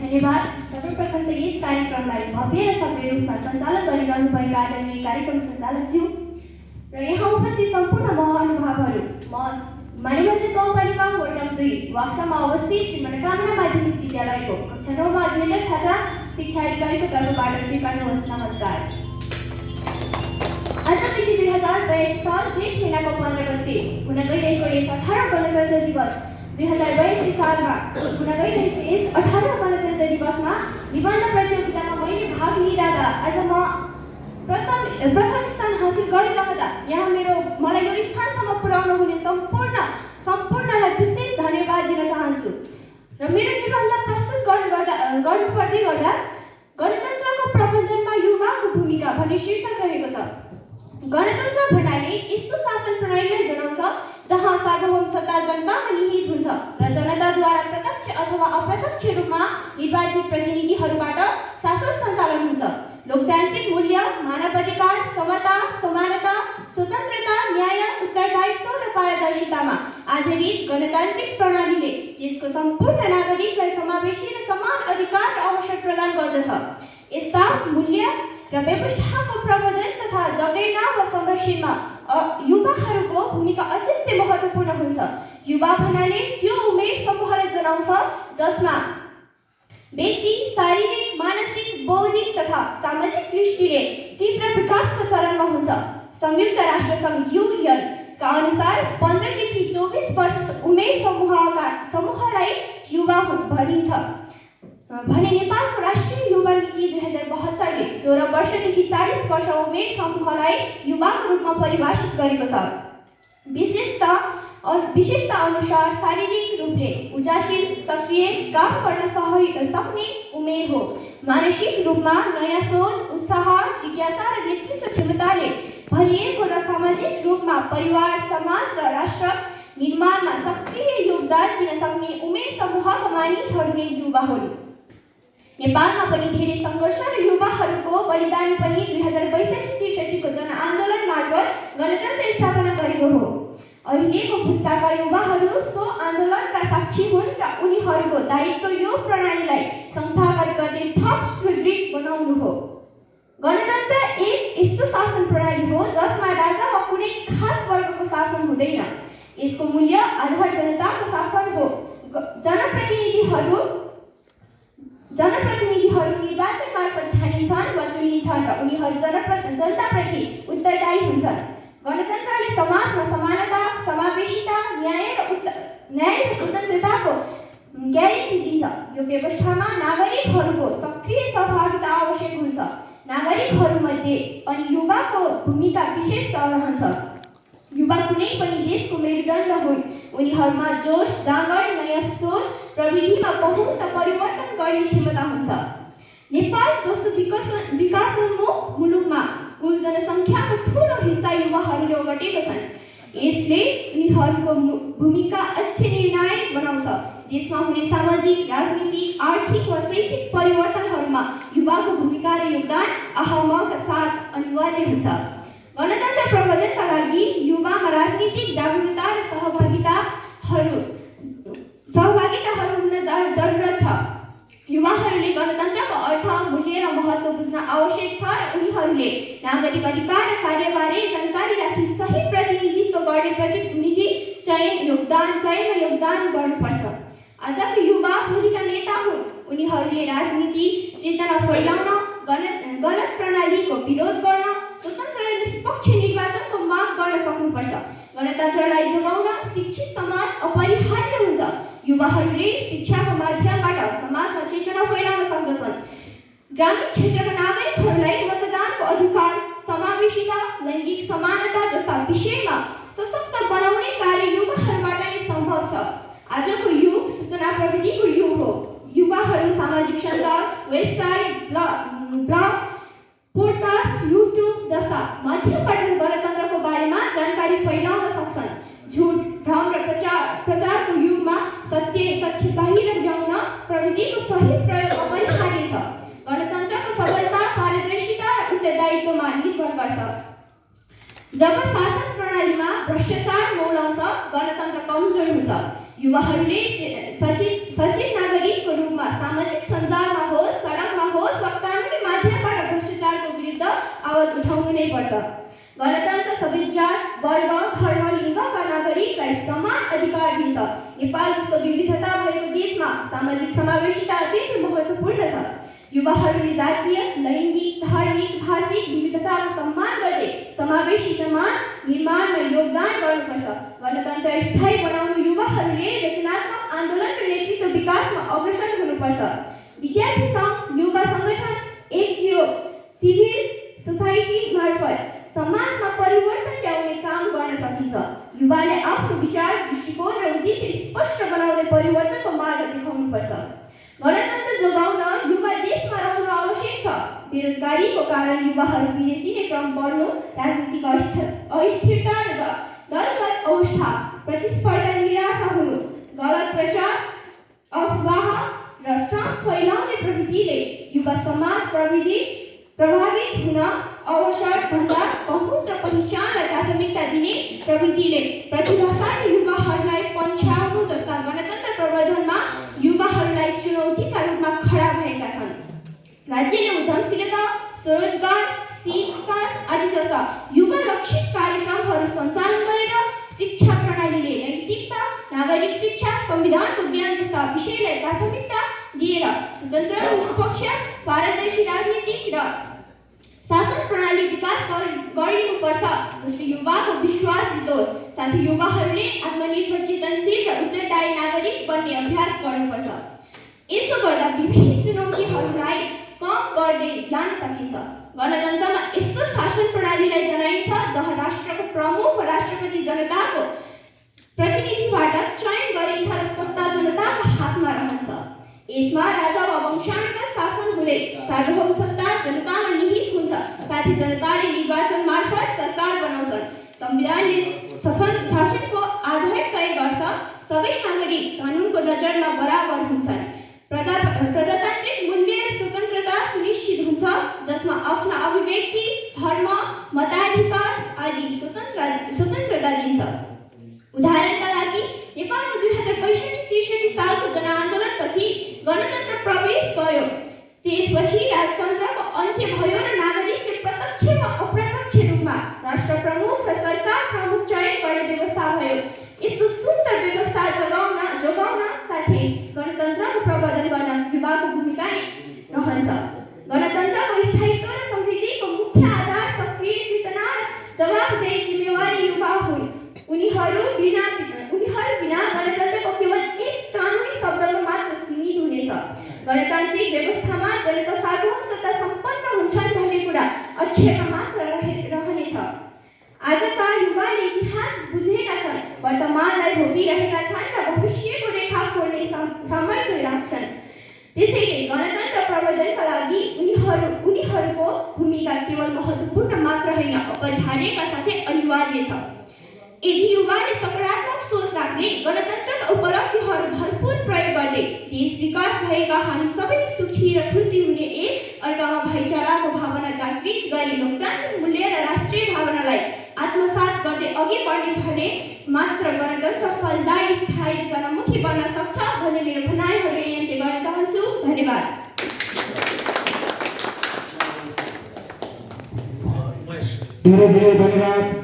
धन्यवाद। सर्वप्रथम त यस कार्यक्रमलाई भव्य र सभ्य रूपमा सञ्चालन गरिरहनुभएका आदरणीय कार्यक्रम सञ्चालकज्यू र यहाँ उपस्थित सम्पूर्ण महानुभावहरू, म मानेबजार गाउँपालिका वडा नम्बर 2 वाक्सामा अवस्थित श्री मनोकामना माध्यमिक विद्यालयको कक्षा 9 मा अध्ययनरत छात्रा शिक्षा अधिकारीको तर्फबाट स्वीकार्नुहोस्। नमस्कार। आज मिति 2022 साल जेठ महिनाको 15 गते हुन गइरहेको यस 18 गणतन्त्र दिवस 2022 सालमा हुन गइरहेको यस 18 गणतन्त्र दिवसमा निबन्ध प्रतियोगितामा मैले भाग लिइरहँदा आज म प्रथम स्थान हासिल गरिरहँदा यहाँ मलाई यो स्थानसम्म पुर्याउन हुने सम्पूर्णलाई विशेष धन्यवाद दिन चाहन्छु। र मेरो निबन्ध प्रस्तुत गर्नुपर्दै गर्दा गणतन्त्रको प्रबन्धनमा युवाको भूमिका भन्ने शीर्षक रहेको छ। गणतन्त्र भन्नाले यस्तो शासन प्रणालीलाई जनाउँछ जहाँ सार्वभौमसत्ता जनतामा निहित हुन्छ र जनताद्वारा प्रत्यक्ष अथवा अप्रत्यक्ष रूपमा निर्वाचित प्रतिनिधिहरूबाट शासन सञ्चालन हुन्छ। लोकतान्त्रिक मूल्य, मानवाधिकार, समता, समानता, स्वतन्त्रता, न्याय, उत्तरदायित्व र पारदर्शितामा आधारित गणतान्त्रिक प्रणालीले देशको सम्पूर्ण नागरिकलाई समावेशी र समान अधिकार र अवसर प्रदान गर्दछ। यस्ता मूल्य र व्यवस्थाको प्रवर्धन तथा जगेर्ना र संरक्षणमा युवाहरूको भूमिका अत्यन्तै महत्त्वपूर्ण हुन्छ। युवा भन्नाले त्यो उमेर समूहलाई जनाउँछ जसमा व्यक्ति शारीरिक, मानसिक, बौद्धिक तथा सामाजिक दृष्टिले तीव्र विकासको चरणमा हुन्छ। संयुक्त राष्ट्र सङ्घ UN का अनुसार 15 देखि 24 वर्ष उमेर समूहलाई युवा भनिन्छ भने नेपालको राष्ट्रिय युवा नीति 2072 ले 16 वर्षदेखि 40 वर्ष उमेर समूहलाई युवाको रूपमा परिभाषित गरेको छ। विशेषता अनुसार शारीरिक रूपले ऊर्जाशील, सक्रिय, काम गर्न सक्ने उमेर हो। मानसिक रूपमा नयाँ सोच, उत्साह, जिज्ञासा र नेतृत्व क्षमताले भरिएको र सामाजिक रूपमा परिवार, समाज र राष्ट्र निर्माणमा सक्रिय योगदान दिन सक्ने उमेर समूहका मानिसहरू नै युवा हुन्। नेपालमा पनि धेरै सङ्घर्ष र युवाहरूको बलिदान पनि 2062-63 को जनआन्दोलन मार्फत गणतन्त्र स्थापना गरेको हो। अहिलेको पुस्ताका युवाहरू सो आन्दोलनका साक्षी हुन् र उनीहरूको दायित्व यो प्रणालीलाई संस्थागत गर्दै थप सुदृढ बनाउनु हो। गणतन्त्र एक यस्तो शासन प्रणाली हो जसमा राजा वा कुनै खास वर्गको शासन हुँदैन। यसको मूल्य आधार जनताको शासन हो। जनप्रतिनिधिहरू निर्वाचन मार्फत छानिन्छन् वा चुनिन्छन् र उनीहरू जनताप्रति उत्तरदायी हुन्छन्। गणतन्त्रले समाजमा समानता, समावेशिता, न्याय र स्वतन्त्रताको ग्यारेन्टी दिन्छ। यो व्यवस्थामा नागरिकहरूको सक्रिय सहभागिता आवश्यक हुन्छ। नागरिकहरूमध्ये अनि युवाको भूमिका विशेष रहन्छ। युवा कुनै पनि देशको मेरुदण्ड हुन्। उनीहरूमा जोश, जाँगर, नयाँ सोच, प्रविधिमा बहुत परिवर्तन गर्ने क्षमता हुन्छ। नेपाल जस्तो विकासोन्मुख मुलुकमा कुल जनसङ्ख्याको ठुलो हिस्सा युवाहरूले ओगटेको छन्। यसले उनीहरूको भूमिका अझै निर्णायक बनाउँछ। देशमा हुने सामाजिक, राजनीतिक, आर्थिक वा शैक्षिक परिवर्तनहरूमा युवाको भूमिका र योगदान आह्वानका साथ अनिवार्य हुन्छ। गणतन्त्र प्रवर्धनका लागि युवामा राजनीतिक जागरुकता र सहभागिताहरू हुन जरुरत छ। युवाहरूले गणतन्त्रको अर्थ, मूल्य र महत्त्व बुझ्न आवश्यक छ र उनीहरूले नागरिक अधिकार र कार्यबारे जानकारी राखी सही प्रतिनिधित्व गर्ने प्रतिनिधि चयनमा योगदान गर्नुपर्छ। आजका युवा भोलिका नेता हुन्। उनीहरूले राजनीति चेतना फैलाउन, गलत प्रणालीको विरोध गर्न, स्वतन्त्र र निष्पक्ष निर्वाचनको माग गर्न सक्नुपर्छ। गणतन्त्रलाई जोगाउन शिक्षित समाज अपरिहार्य हुन्छ। युवाहरूले शिक्षाको माध्यमबाट समाजमा चेतना फैलाउन सक्दछन्। ग्रामीण क्षेत्रका नागरिकहरूलाई मतदानको अधिकार, समावेशिता, लैङ्गिक समानता जस्ता विषयमा सशक्त बनाउने कार्य युवाहरूबाट नै सम्भव छ। आजको युग सूचना प्रविधिको युग हो। युवाहरू सामाजिक सञ्जाल, वेबसाइट, ब्लग, पोडकास्ट, युट्युब जस्ता माध्यमबाट गणतन्त्रको बारेमा जानकारी फैलाउन सक्छन्। झुट, भ्रम र प्रचारको युगमा सत्य तथ्य बाहिर ल्याउन प्रविधिको सही प्रयोग अपरिहार्य छ। गणतन्त्रको सफलता पारदर्शिता र उत्तरदायित्वमा निर्भर गर्छ। जब शासन प्रणालीमा भ्रष्टाचार मौलाउँछ, गणतन्त्र कमजोर हुन्छ। युवाहरूले सचेत नागरिकको रूपमा सामाजिक सञ्जालमा होस्, सडकमा होस् वा कानुनी माध्यमबाट भ्रष्टाचारको विरुद्ध आवाज उठाउनु नै पर्छ। गणतन्त्र सबै जात, वर्ग, धर्म, लिङ्गका नागरिकलाई समान अधिकार दिन्छ। नेपाल जस्तो विविधता भएको देशमा सामाजिक समावेशिता अत्यन्तै महत्त्वपूर्ण छ। युवाहरूले जातीय, लैङ्गिक, धार्मिक, भाषिक विविधताको सम्मान गर्दै समावेशी समाज निर्माणमा योगदान गर्नुपर्छ। गणतन्त्र स्थायी बनाउनु युवाहरूले रचनात्मक आन्दोलन र नेतृत्व विकासमा अग्रसर हुनुपर्छ। विद्यार्थी सङ्घ, युवा सङ्गठन, एनजिओ, सिभिल सोसाइटी मार्फत समाजमा परिवर्तन ल्याउने काम गर्न सकिन्छ। युवाले आफ्नो विचार, दृष्टिकोण र उद्देश्य स्पष्ट बनाउँदै परिवर्तनको मार्ग देखाउनुपर्छ। गणतन्त्र जोगाउन युवा देशमा रहनु आवश्यक छ। बेरोजगारीको कारण युवाहरू विदेशिने क्रम बढ्नु, राजनीतिक अस्थिरता र दलगत अवस्था, प्रतिस्पर्धा निराशा हुनु, गलत प्रचार, अफवाह र श्रम फैलाउने प्रवृत्तिले युवा समाज प्रभावित हुन अवसर भन्दा पहुँच र पहिचानलाई प्राथमिकता दिने प्रवृत्तिले प्रतिभाशाली युवाहरूलाई पन्छाउनु जस्ता गणतन्त्र प्रवर्धनमा युवाहरूलाई चुनौतीका रूपमा खडा भएका छन्। राज्यले उद्यमशीलता, स्वरोजगार, विकास आदि जस्ता युवा लक्षित कार्यक्रमहरू सञ्चालन गरेर शिक्षा प्रणालीले नैतिकता, नागरिक शिक्षा, संविधानको ज्ञान जस्ता विषयलाई प्राथमिकता दिएर स्वतन्त्र, निष्पक्ष, पारदर्शी राजनीतिक र शासन प्रणाली विकास गरिनुपर्छ जसले युवाको विश्वास जितोस्। साथै युवाहरूले आत्मनिर्भर, चेतनशील र उत्तरदायी नागरिक बन्ने अभ्यास गर्नुपर्छ। यसो गर्दा विभिन्न चुनौतीहरूलाई कम गर्दै जान सकिन्छ। गणतन्त्रमा यस्तो शासन प्रणालीलाई जनाइन्छ जहाँ राष्ट्रको प्रमुख वा राष्ट्रपति जनताको प्रतिनिधिबाट चयन गरिन्छ र सत्ता जनताको हातमा रहन्छ। यसमा राजा वा वंशानुगत शासन हुँदै सार्वभौम सत्ता जनतामा निहित हुन्छ। साथै जनताले निर्वाचन मार्फत सरकार बनाउँछन्। संविधानले शासनको आधार तय गर्छ। सबै नागरिक कानुनको नजरमा बराबर हुन्छन्। प्रजातान्त्रिक मूल्य र स्वतन्त्रता सुनिश्चित हुन्छ जसमा आफ्ना अभिव्यक्ति, धर्म, मताधिकार आदि स्वतन्त्रता दिन्छ। उदाहरणका लागि नेपालमा 2065-63 सालको जनआन्दोलनपछि गणतन्त्र प्रवेश गर्यो। त्यसपछि राजतन्त्रको अन्त्य भयो र नागरिकले प्रत्यक्ष वा अप्रत्यक्ष रूपमा राष्ट्र प्रमुख र सरकार प्रमुख चयन गर्ने व्यवस्था भयो। यस्तो सुन्दर व्यवस्था जोगाउन साथै गणतन्त्रको प्रवर्धन गर्न युवाको भूमिका नै रहन्छ। गणतन्त्रको स्थायित्व र समृद्धिको मुख्य आधार सक्रिय चेतना र जवाफदेही जिम्मेवारी युवा हुन्। उनीहरू बिना गणतन्त्रको केवल एक कानुनी शब्दमा मात्र सीमित हुनेछ। गणतान्त्रिक व्यवस्थामा जनता सार्वभौमता सम्पन्न हुन्छन् भन्ने कुरा अक्षरमा मात्र रहनेछ। आजका युवाले इतिहास बुझेका छन्, वर्तमानलाई भोगिरहेका छन् र भविष्यको रेखा कोर्ने सामर्थ्य राख्छन्। त्यसैले गणतन्त्र प्रवर्धनका लागि उनीहरूको भूमिका केवल महत्त्वपूर्ण मात्र होइन, अपरिहार्यका साथै अनिवार्य छ। यदि युवाले सकारात्मक सोच राख्दै गणतन्त्रका उपलब्धिहरू भरपूर प्रयोग गर्दै देश विकास भएका हामी सबै सुखी र खुसी हुने, एक अर्कामा भाइचाराको भावना जागृत गरी लोकतान्त्रिक मूल्य र राष्ट्रिय भावनालाई आत्मसात गर्दै अघि बढ्ने भने मात्र गणतन्त्र फलदायी, स्थायी, जनमुखी बन्न सक्छ भन्ने मेरो भनाइहरू यहाँले गर्न चाहन्छु। धन्यवाद। धेरै धेरै धन्यवाद।